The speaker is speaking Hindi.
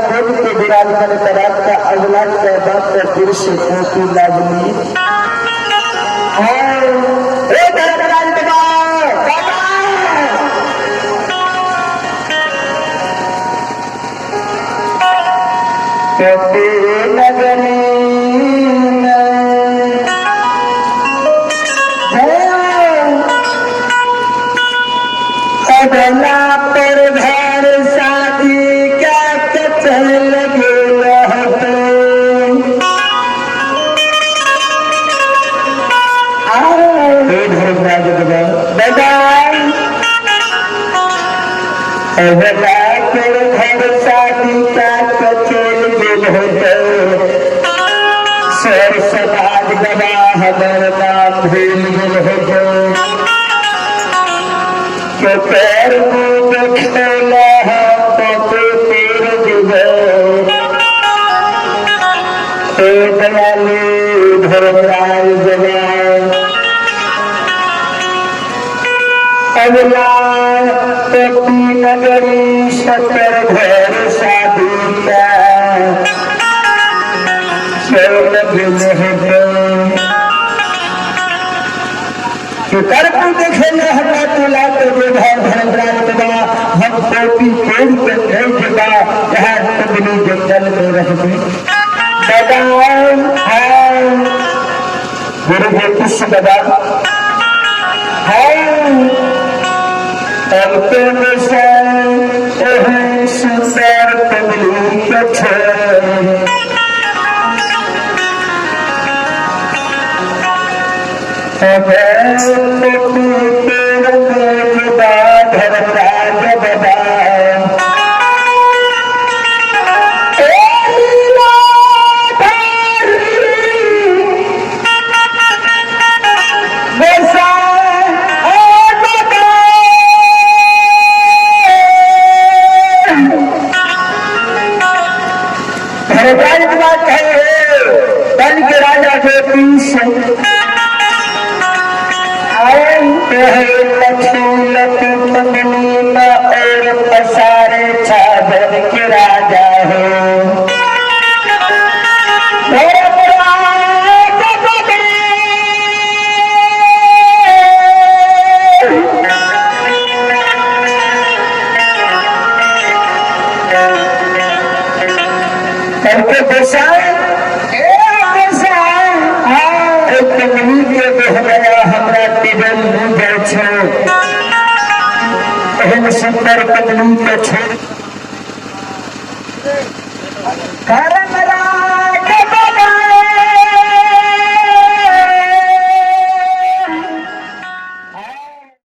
गोद के विराजमान करात का अगला का बात का फिर से की लाजमी नगरी अगला पर घर शादी क्या चल लगे अगला पर घर शादी क्या चल होते सर समाज गवा हमारे नाम भूल होते तो पैर में खेला है तो तीर दिवे तो दयालु धर्मराज जवान अगला पति नगरी सतर घर शादी का कर्म देखेंगे हमारा तुला तो धर्मराज बा हम पोती पेड़ पे जगह यहाँ तबली जंगल में रहते गुरु जी कृष्ण दादा सुंदर तबली राजा के पीछे और पसारे छागर के राजा हो सुंदर कदम के छोड़